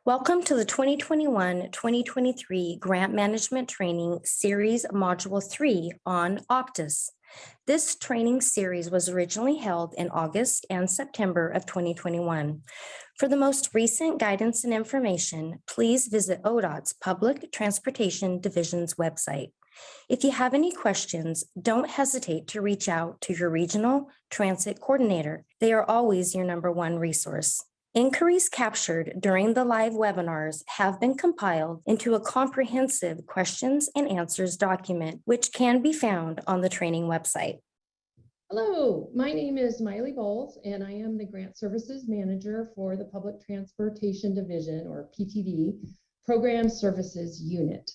Welcome to the 2021-2023 Grant Management Training Series Module 3 on OPTIS. This training series was originally held in August and September of 2021. For the most recent guidance and information, please visit ODOT's Public Transportation Division's website. If you have any questions, don't hesitate to reach out to your regional transit coordinator. They are always your #1 resource. Inquiries captured during the live webinars have been compiled into a comprehensive questions and answers document, which can be found on the training website. Hello, my name is Miley Bowles, and I am the Grant Services Manager for the Public Transportation Division, or PTD, Program Services Unit.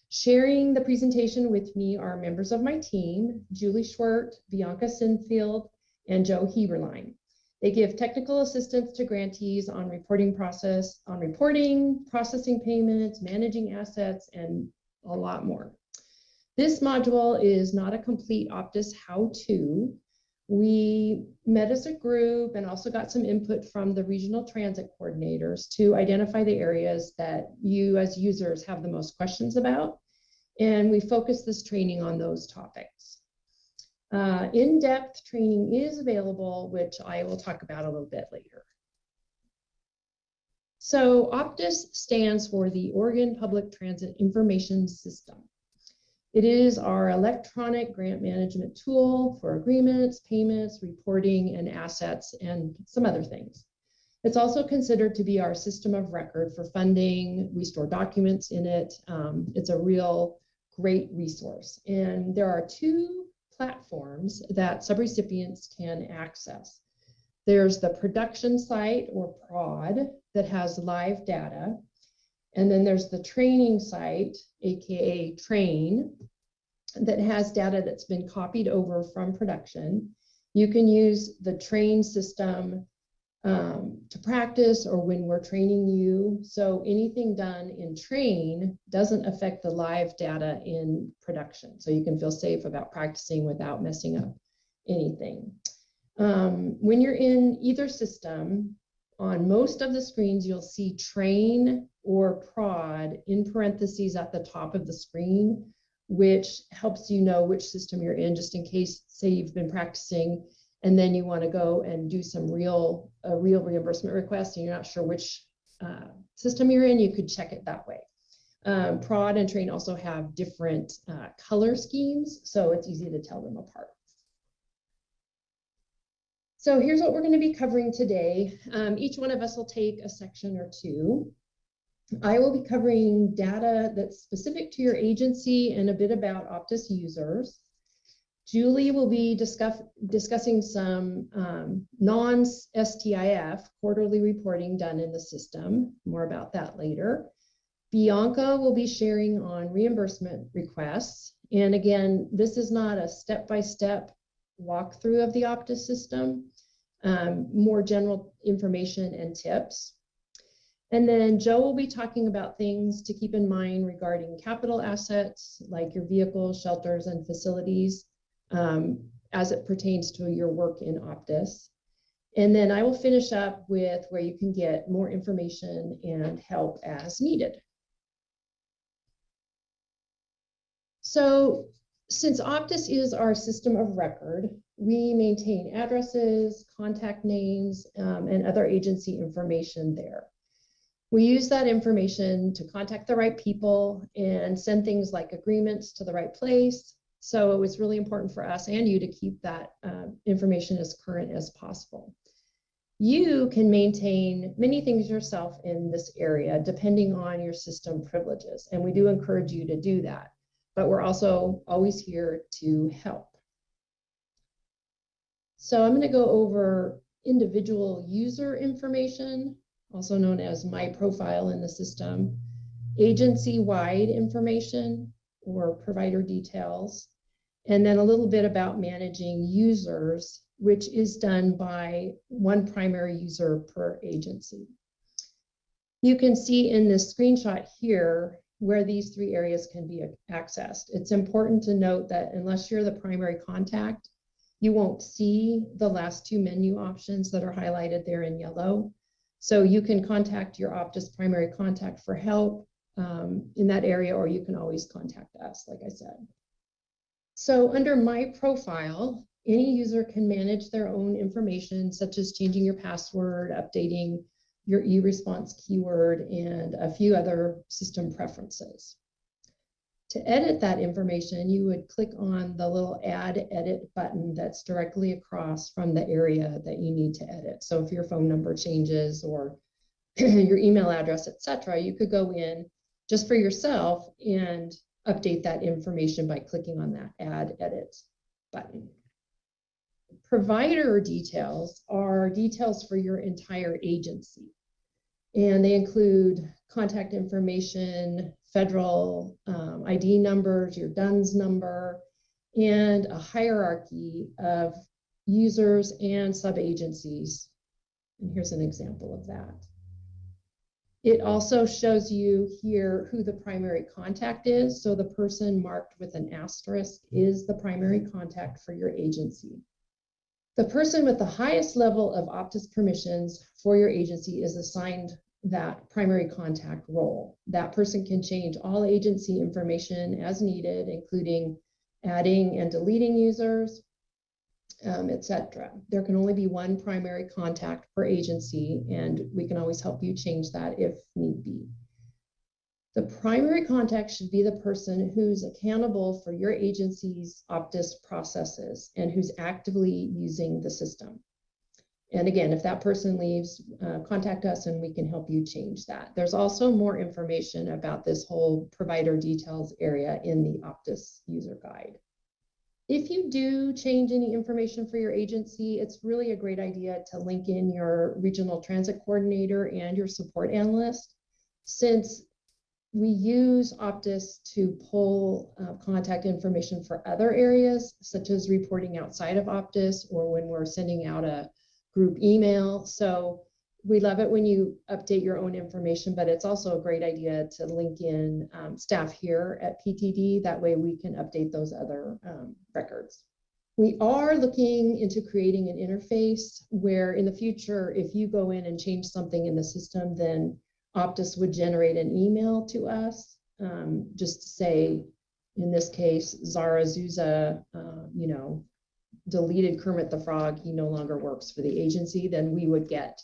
Sharing the presentation with me are members of my team, Julie Schwert, Bianca Sinfield, and Joe Heberlein. They give technical assistance to grantees on reporting, processing payments, managing assets, and a lot more. This module is not a complete OPTIS how-to. We met as a group and also got some input from the regional transit coordinators to identify the areas that you as users have the most questions about. And we focused this training on those topics. In-depth training is available, which I will talk about a little bit later. So OPTIS stands for the Oregon Public Transit Information System. It is our electronic grant management tool for agreements, payments, reporting, and assets, and some other things. It's also considered to be our system of record for funding. We store documents in it. It's a real great resource. And there are two platforms that subrecipients can access. There's the production site, or prod, that has live data. And then there's the training site, aka train, that has data that's been copied over from production. You can use the train system to practice or when we're training you. So anything done in train doesn't affect the live data in production. So you can feel safe about practicing without messing up anything. When you're in either system, on most of the screens, you'll see train or prod in parentheses at the top of the screen, which helps you know which system you're in, just in case, say you've been practicing and then you want to go and do some real reimbursement request and you're not sure which system you're in, you could check it that way. Prod and train also have different color schemes, so it's easy to tell them apart. So here's what we're going to be covering today. Each one of us will take a section or two. I will be covering data that's specific to your agency and a bit about OPTIS users. Julie will be discussing some non-STIF quarterly reporting done in the system. More about that later. Bianca will be sharing on reimbursement requests. And again, this is not a step-by-step walkthrough of the OPTIS system, more general information and tips. And then Joe will be talking about things to keep in mind regarding capital assets, like your vehicles, shelters, and facilities, as it pertains to your work in OPTIS. And then I will finish up with where you can get more information and help as needed. So since OPTIS is our system of record, we maintain addresses, contact names, and other agency information there. We use that information to contact the right people and send things like agreements to the right place. So it's really important for us and you to keep that information as current as possible. You can maintain many things yourself in this area depending on your system privileges, and we do encourage you to do that. But we're also always here to help. So I'm going to go over individual user information, also known as my profile in the system, agency-wide information or provider details, and then a little bit about managing users, which is done by one primary user per agency. You can see in this screenshot here where these three areas can be accessed. It's important to note that unless you're the primary contact, you won't see the last two menu options that are highlighted there in yellow. So you can contact your OPTIS primary contact for help in that area, or you can always contact us, like I said. So under My Profile, any user can manage their own information, such as changing your password, updating your e-response keyword, and a few other system preferences. To edit that information, you would click on the little Add Edit button that's directly across from the area that you need to edit. So if your phone number changes or your email address, etc., you could go in just for yourself and update that information by clicking on that Add Edit button. Provider details are details for your entire agency, and they include contact information, federal ID numbers, your DUNS number, and a hierarchy of users and sub-agencies. And here's an example of that. It also shows you here who the primary contact is. So the person marked with an asterisk is the primary contact for your agency. The person with the highest level of OPTIS permissions for your agency is assigned that primary contact role. That person can change all agency information as needed, including adding and deleting users, etc. There can only be one primary contact per agency, and we can always help you change that if need be. The primary contact should be the person who's accountable for your agency's OPTIS processes and who's actively using the system. And again, if that person leaves, contact us and we can help you change that. There's also more information about this whole provider details area in the OPTIS user guide. If you do change any information for your agency, it's really a great idea to link in your regional transit coordinator and your support analyst, since we use OPTIS to pull contact information for other areas, such as reporting outside of OPTIS or when we're sending out a group email. So we love it when you update your own information, but it's also a great idea to link in staff here at PTD. That way we can update those other records. We are looking into creating an interface where in the future, if you go in and change something in the system, then OPTIS would generate an email to us, just to say, in this case, Zara Zuza, deleted Kermit the Frog, he no longer works for the agency, then we would get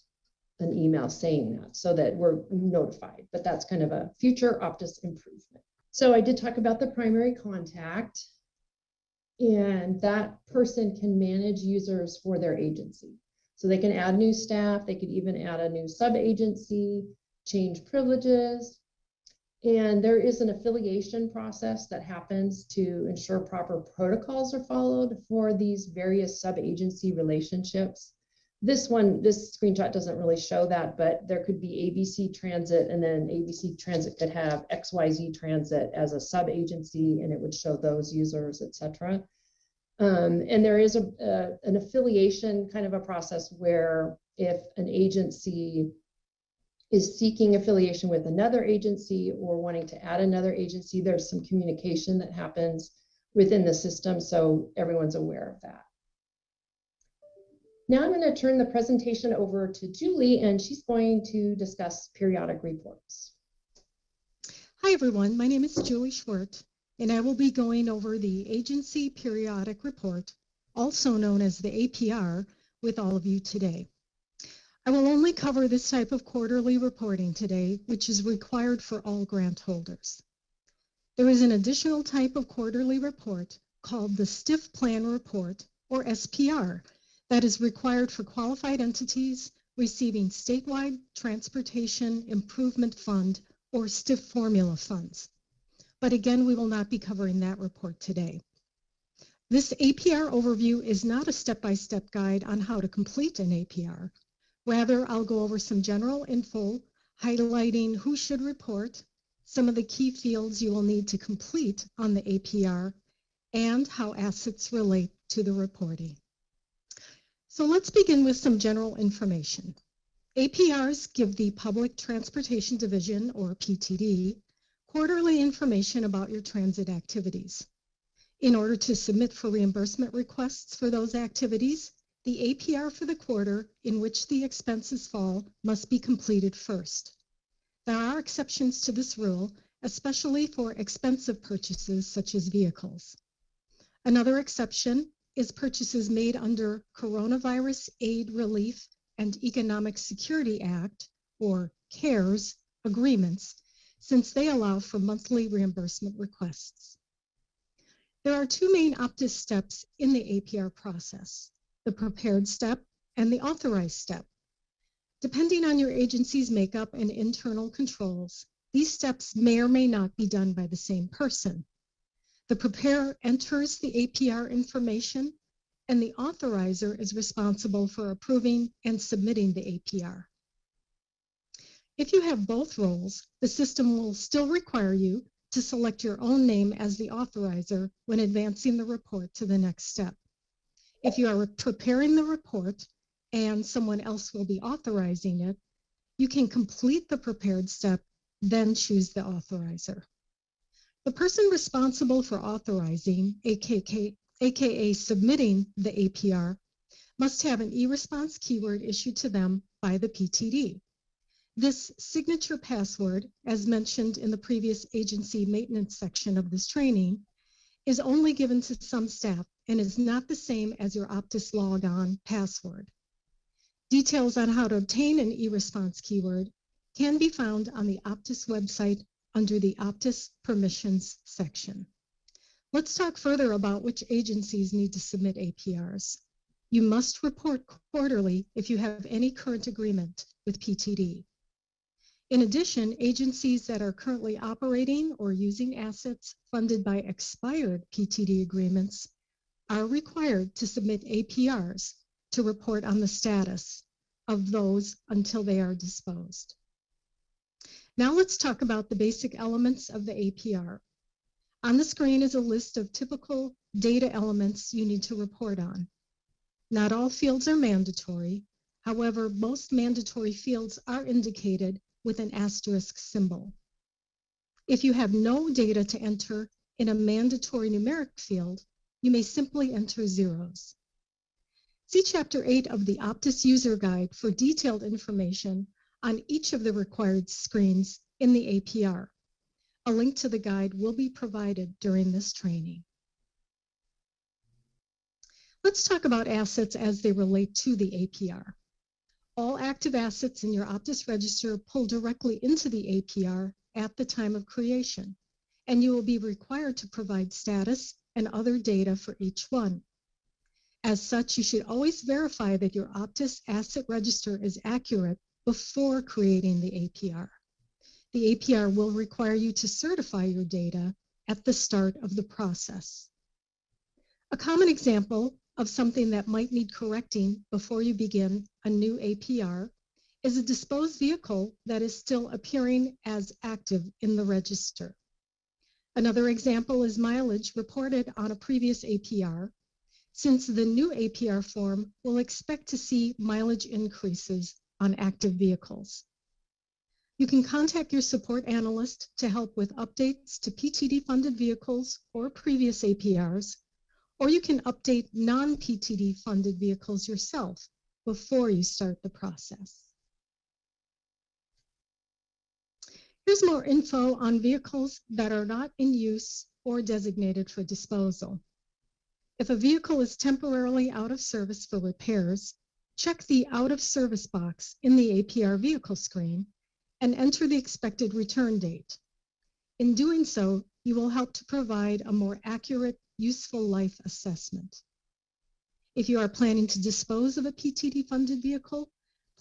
an email saying that so that we're notified. But that's kind of a future OPTIS improvement. So I did talk about the primary contact, and that person can manage users for their agency. So they can add new staff, they could even add a new sub-agency, change privileges, and there is an affiliation process that happens to ensure proper protocols are followed for these various sub-agency relationships. This screenshot doesn't really show that, but there could be ABC Transit, and then ABC Transit could have XYZ Transit as a sub-agency, and it would show those users, etc. And there is an affiliation kind of a process where if an agency is seeking affiliation with another agency or wanting to add another agency, there's some communication that happens within the system, so everyone's aware of that. Now I'm going to turn the presentation over to Julie, and she's going to discuss periodic reports. Hi everyone, my name is Julie Schwert, and I will be going over the Agency Periodic Report, also known as the APR, with all of you today. I will only cover this type of quarterly reporting today, which is required for all grant holders. There is an additional type of quarterly report called the Stiff Plan Report, or SPR, that is required for qualified entities receiving statewide Transportation Improvement Fund or STIF formula funds. But again, we will not be covering that report today. This APR overview is not a step-by-step guide on how to complete an APR. Rather, I'll go over some general info, highlighting who should report, some of the key fields you will need to complete on the APR, and how assets relate to the reporting. So let's begin with some general information. APRs give the Public Transportation Division, or PTD, quarterly information about your transit activities. In order to submit for reimbursement requests for those activities, The APR for the quarter in which the expenses fall must be completed first. There are exceptions to this rule, especially for expensive purchases such as vehicles. Another exception is purchases made under Coronavirus Aid, Relief, and Economic Security Act, or CARES, agreements, since they allow for monthly reimbursement requests. There are two main OPTIS steps in the APR process: the prepared step and the authorized step. Depending on your agency's makeup and internal controls, these steps may or may not be done by the same person. The preparer enters the APR information, and the authorizer is responsible for approving and submitting the APR. If you have both roles, the system will still require you to select your own name as the authorizer when advancing the report to the next step. If you are preparing the report and someone else will be authorizing it, you can complete the prepared step, then choose the authorizer. The person responsible for authorizing, aka submitting the APR, must have an e-response keyword issued to them by the PTD. This signature password, as mentioned in the previous agency maintenance section of this training, is only given to some staff and is not the same as your OPTIS logon password. Details on how to obtain an e-response keyword can be found on the OPTIS website under the OPTIS permissions section. Let's talk further about which agencies need to submit APRs. You must report quarterly if you have any current agreement with PTD. In addition, agencies that are currently operating or using assets funded by expired PTD agreements are required to submit APRs to report on the status of those until they are disposed. Now let's talk about the basic elements of the APR. On the screen is a list of typical data elements you need to report on. Not all fields are mandatory. However, most mandatory fields are indicated with an asterisk symbol. If you have no data to enter in a mandatory numeric field, you may simply enter zeros. See Chapter 8 of the OPTIS User Guide for detailed information on each of the required screens in the APR. A link to the guide will be provided during this training. Let's talk about assets as they relate to the APR. All active assets in your OPTIS register pull directly into the APR at the time of creation, and you will be required to provide status and other data for each one. As such, you should always verify that your OPTIS asset register is accurate before creating the APR. The APR will require you to certify your data at the start of the process. A common example of something that might need correcting before you begin a new APR is a disposed vehicle that is still appearing as active in the register. Another example is mileage reported on a previous APR, since the new APR form will expect to see mileage increases on active vehicles. You can contact your support analyst to help with updates to PTD-funded vehicles or previous APRs, or you can update non-PTD funded vehicles yourself before you start the process. Here's more info on vehicles that are not in use or designated for disposal. If a vehicle is temporarily out of service for repairs, check the out of service box in the APR vehicle screen and enter the expected return date. In doing so, you will help to provide a more accurate useful life assessment. If you are planning to dispose of a PTD-funded vehicle,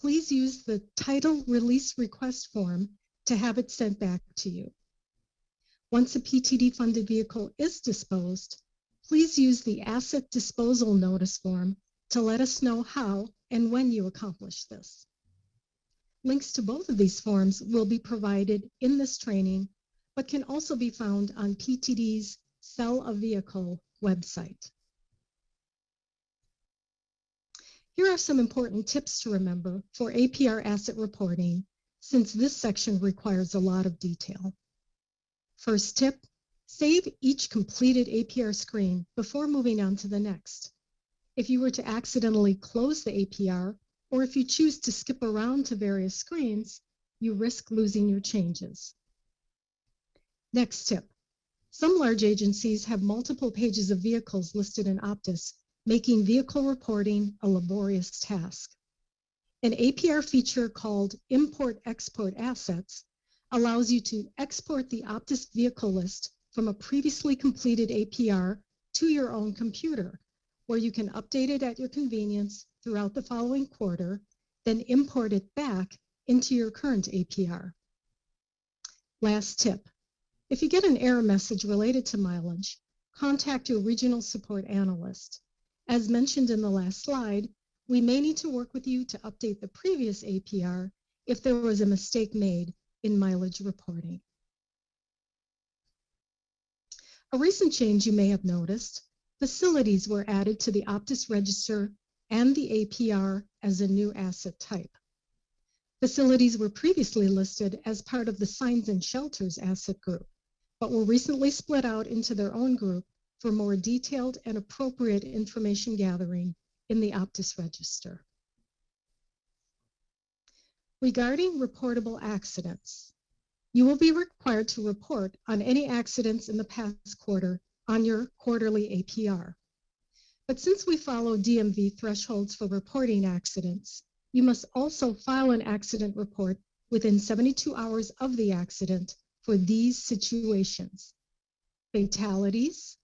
please use the title release request form to have it sent back to you. Once a PTD-funded vehicle is disposed, please use the asset disposal notice form to let us know how and when you accomplish this. Links to both of these forms will be provided in this training, but can also be found on PTD's Sell a Vehicle website. Here are some important tips to remember for APR asset reporting, since this section requires a lot of detail. First tip, save each completed APR screen before moving on to the next. If you were to accidentally close the APR, or if you choose to skip around to various screens, you risk losing your changes. Next tip. Some large agencies have multiple pages of vehicles listed in OPTIS, making vehicle reporting a laborious task. An APR feature called Import-Export Assets allows you to export the OPTIS vehicle list from a previously completed APR to your own computer, where you can update it at your convenience throughout the following quarter, then import it back into your current APR. Last tip. If you get an error message related to mileage, contact your regional support analyst. As mentioned in the last slide, we may need to work with you to update the previous APR if there was a mistake made in mileage reporting. A recent change you may have noticed, facilities were added to the OPTIS register and the APR as a new asset type. Facilities were previously listed as part of the signs and shelters asset group, but were recently split out into their own group for more detailed and appropriate information gathering in the OPTIS register. Regarding reportable accidents, you will be required to report on any accidents in the past quarter on your quarterly APR. But since we follow DMV thresholds for reporting accidents, you must also file an accident report within 72 hours of the accident for these situations: fatalities,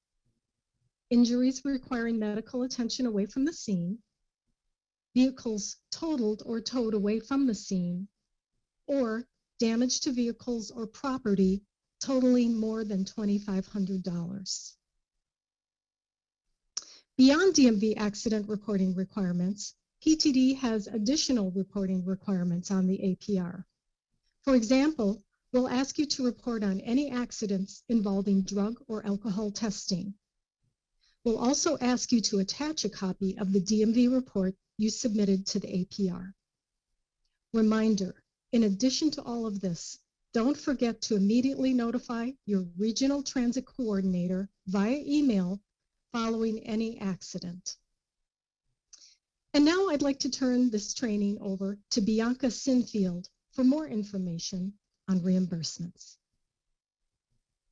injuries requiring medical attention away from the scene, vehicles totaled or towed away from the scene, or damage to vehicles or property totaling more than $2,500. Beyond DMV accident reporting requirements, PTD has additional reporting requirements on the APR. For example, we'll ask you to report on any accidents involving drug or alcohol testing. We'll also ask you to attach a copy of the DMV report you submitted to the APR. Reminder, in addition to all of this, don't forget to immediately notify your regional transit coordinator via email following any accident. And now I'd like to turn this training over to Bianca Sinfield for more information on reimbursements.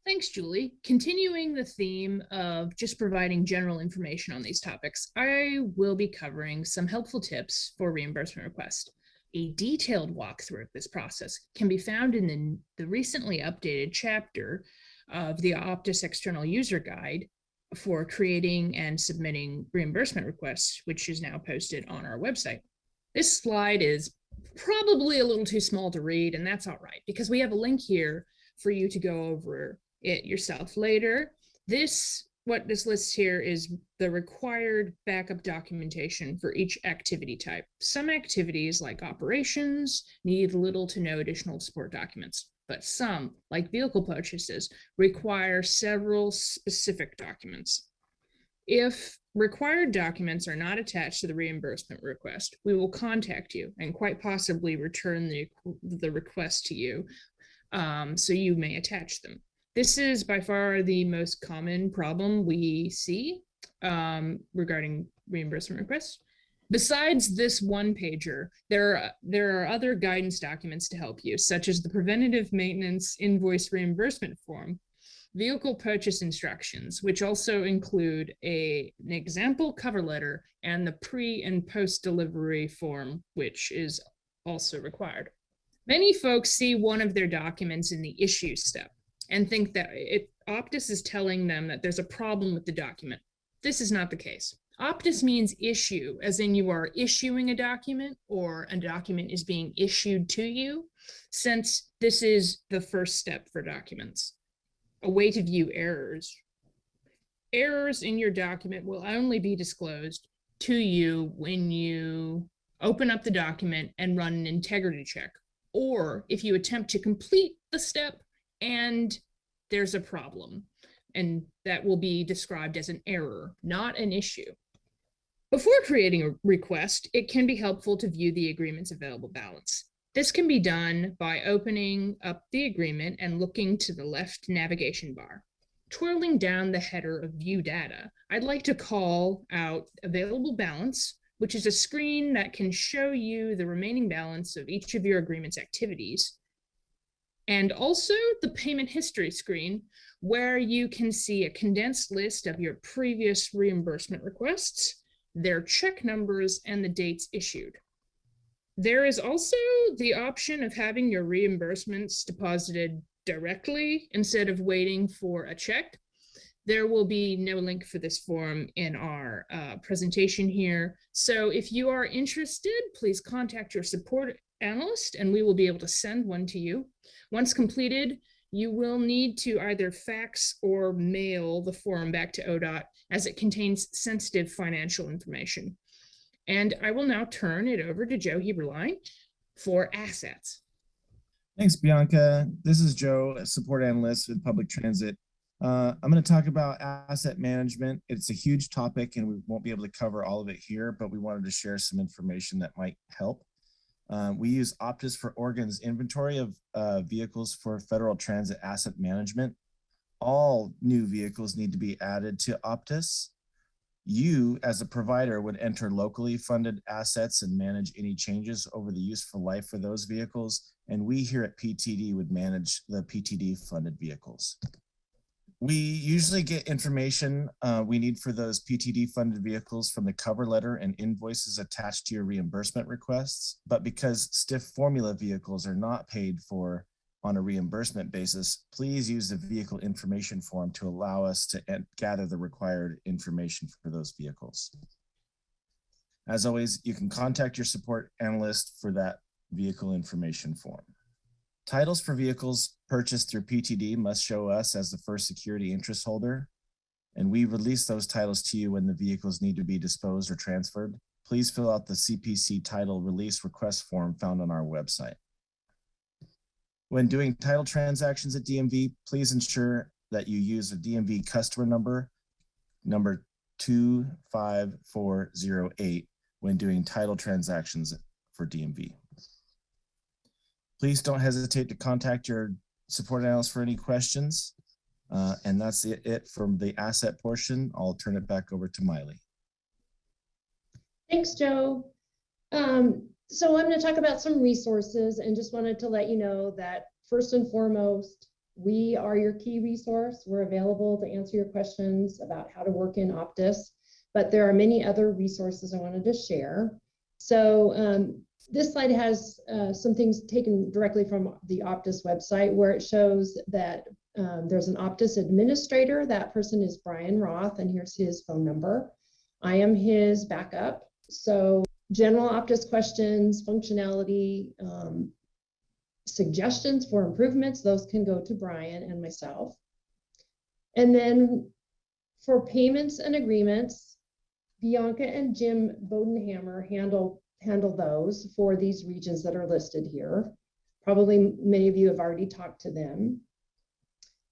Thanks, Julie. Continuing the theme of just providing general information on these topics, I will be covering some helpful tips for reimbursement request. A detailed walkthrough of this process can be found in the recently updated chapter of the OPTIS External User Guide for creating and submitting reimbursement requests, which is now posted on our website. This slide is probably a little too small to read, and that's all right, because we have a link here for you to go over it yourself later. What this lists here is the required backup documentation for each activity type. Some activities, like operations, need little to no additional support documents, but some, like vehicle purchases, require several specific documents. If required documents are not attached to the reimbursement request, we will contact you and quite possibly return the request to you, so you may attach them. This is by far the most common problem we see regarding reimbursement requests. Besides this one-pager, there are other guidance documents to help you, such as the Preventative Maintenance Invoice Reimbursement Form, vehicle purchase instructions, which also include an example cover letter, and the pre- and post-delivery form, which is also required. Many folks see one of their documents in the issue step and think that OPTIS is telling them that there's a problem with the document. This is not the case. OPTIS means issue, as in you are issuing a document or a document is being issued to you, since this is the first step for documents. A way to view errors. Errors in your document will only be disclosed to you when you open up the document and run an integrity check, or if you attempt to complete the step and there's a problem, and that will be described as an error, not an issue. Before creating a request, it can be helpful to view the agreement's available balance. This can be done by opening up the agreement and looking to the left navigation bar. Twirling down the header of View Data, I'd like to call out Available Balance, which is a screen that can show you the remaining balance of each of your agreement's activities. And also the Payment History screen, where you can see a condensed list of your previous reimbursement requests, their check numbers, and the dates issued. There is also the option of having your reimbursements deposited directly instead of waiting for a check. There will be no link for this form in our presentation here. So if you are interested, please contact your support analyst and we will be able to send one to you. Once completed, you will need to either fax or mail the form back to ODOT as it contains sensitive financial information. And I will now turn it over to Joe Heberlein for assets. Thanks, Bianca. This is Joe, a support analyst with public transit. I'm going to talk about asset management. It's a huge topic and we won't be able to cover all of it here, but we wanted to share some information that might help. We use OPTIS for Oregon's inventory of vehicles for federal transit asset management. All new vehicles need to be added to OPTIS. You, as a provider, would enter locally funded assets and manage any changes over the useful life for those vehicles. And we here at PTD would manage the PTD funded vehicles. We usually get information we need for those PTD funded vehicles from the cover letter and invoices attached to your reimbursement requests. But because stiff formula vehicles are not paid for on a reimbursement basis, please use the vehicle information form to allow us to gather the required information for those vehicles. As always, you can contact your support analyst for that vehicle information form. Titles for vehicles purchased through PTD must show us as the first security interest holder, and we release those titles to you when the vehicles need to be disposed or transferred. Please fill out the CPC title release request form found on our website. When doing title transactions at DMV, please ensure that you use a DMV customer number 25408 when doing title transactions for DMV. Please don't hesitate to contact your support analyst for any questions. And that's it from the asset portion. I'll turn it back over to Miley. Thanks, Joe. So I'm going to talk about some resources and just wanted to let you know that first and foremost, we are your key resource. We're available to answer your questions about how to work in OPTIS, but there are many other resources I wanted to share. So this slide has some things taken directly from the OPTIS website where it shows that there's an OPTIS administrator. That person is Brian Roth, and here's his phone number. I am his backup. So general OPTIS questions, functionality, suggestions for improvements, those can go to Brian and myself. And then for payments and agreements, Bianca and Jim Bodenhammer handle those for these regions that are listed here. Probably many of you have already talked to them.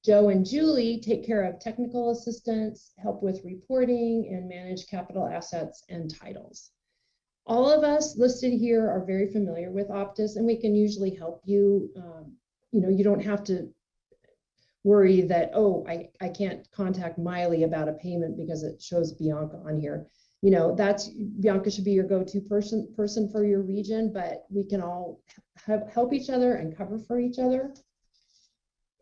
Joe and Julie take care of technical assistance, help with reporting, and manage capital assets and titles. All of us listed here are very familiar with OPTIS, and we can usually help you. You don't have to worry that, oh, I can't contact Miley about a payment because it shows Bianca on here. That's Bianca should be your go-to person for your region, but we can all help each other and cover for each other.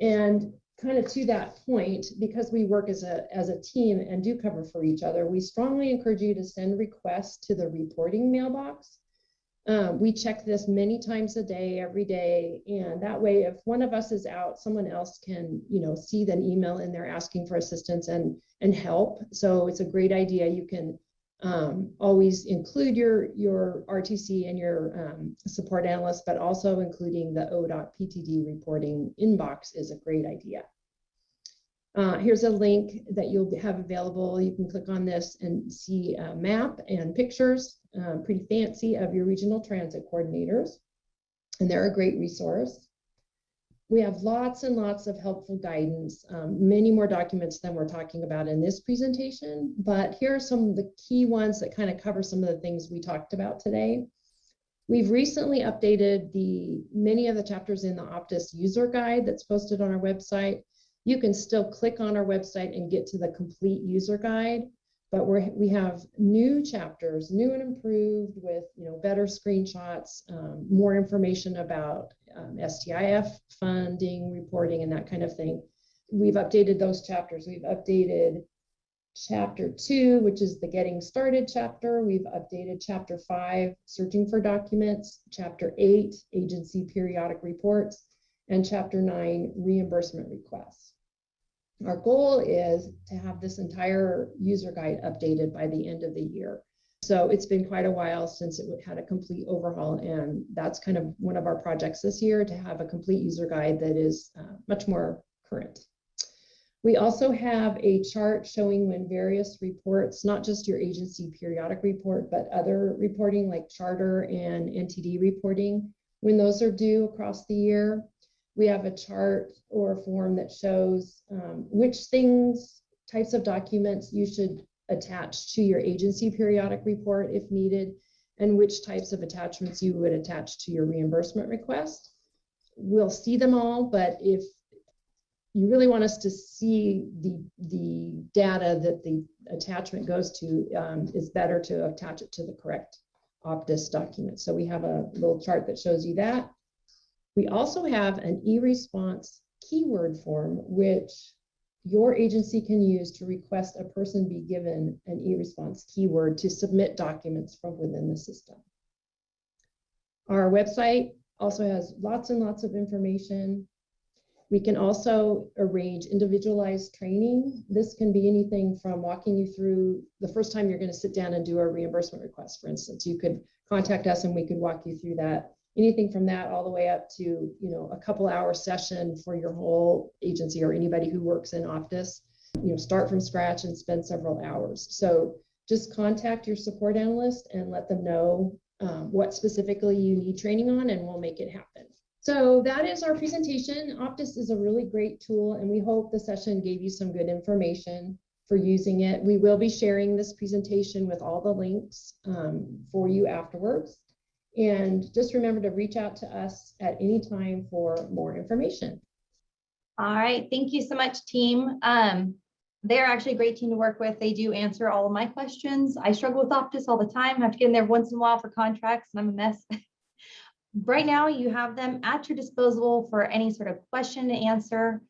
And kind of to that point, because we work as a team and do cover for each other, we strongly encourage you to send requests to the reporting mailbox. We check this many times a day, every day, and that way, if one of us is out, someone else can, see an email in there asking for assistance and help. So it's a great idea. You can always include your RTC and your support analyst, but also including the ODOT PTD reporting inbox is a great idea. Here's a link that you'll have available. You can click on this and see a map and pictures, pretty fancy, of your regional transit coordinators. And they're a great resource. We have lots and lots of helpful guidance, many more documents than we're talking about in this presentation, but here are some of the key ones that kind of cover some of the things we talked about today. We've recently updated many of the chapters in the OPTIS user guide that's posted on our website. You can still click on our website and get to the complete user guide, but we have new chapters, new and improved with, you know, better screenshots, more information about STIF funding, reporting, and that kind of thing. We've updated those chapters. We've updated Chapter 2, which is the Getting Started chapter. We've updated Chapter 5, Searching for Documents, Chapter 8, Agency Periodic Reports, and Chapter 9, Reimbursement Requests. Our goal is to have this entire user guide updated by the end of the year. So it's been quite a while since it had a complete overhaul, and that's kind of one of our projects this year, to have a complete user guide that is much more current. We also have a chart showing when various reports, not just your agency periodic report, but other reporting like charter and NTD reporting, when those are due across the year. We have a chart or a form that shows which types of documents you should attach to your agency periodic report if needed, and which types of attachments you would attach to your reimbursement request. We'll see them all, but if you really want us to see the data that the attachment goes to, it's better to attach it to the correct OPTIS document. So we have a little chart that shows you that. We also have an e-response keyword form, which your agency can use to request a person be given an e-response keyword to submit documents from within the system. Our website also has lots and lots of information. We can also arrange individualized training. This can be anything from walking you through the first time you're going to sit down and do a reimbursement request, for instance. You could contact us and we could walk you through that. Anything from that all the way up to, you know, a couple-hour session for your whole agency or anybody who works in OPTIS. You know, start from scratch and spend several hours. So just contact your support analyst and let them know what specifically you need training on, and we'll make it happen. So that is our presentation. OPTIS is a really great tool, and we hope the session gave you some good information for using it. We will be sharing this presentation with all the links for you afterwards. And just remember to reach out to us at any time for more information. All right, thank you so much, team. They're actually a great team to work with. They do answer all of my questions. I struggle with OPTIS all the time. I have to get in there once in a while for contracts, and I'm a mess. Right now, you have them at your disposal for any sort of question to answer.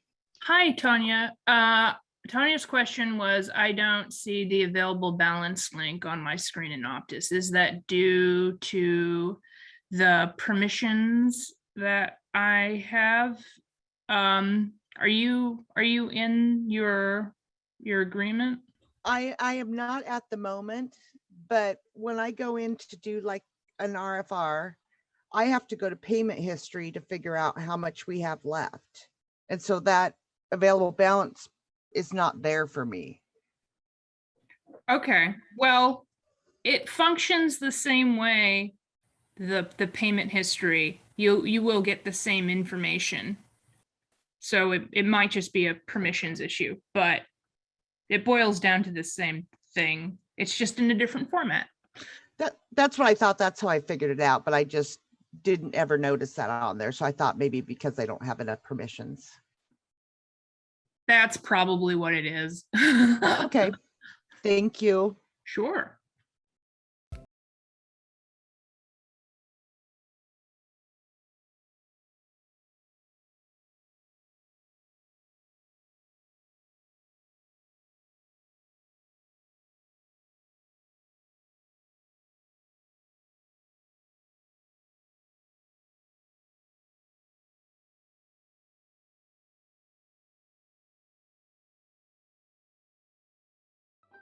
Hi, Tanya. Tanya's question was, I don't see the available balance link on my screen in OPTIS. Is that due to the permissions that I have? Are you in your agreement? I am not at the moment, but when I go in to do like an RFR, I have to go to payment history to figure out how much we have left. And so that available balance is not there for me. Okay, well, it functions the same way, the payment history. You will get the same information. So it might just be a permissions issue, but it boils down to the same thing. It's just in a different format. That's what I thought. That's how I figured it out, but I just didn't ever notice that on there. So I thought maybe because I don't have enough permissions. That's probably what it is. Okay, thank you. Sure.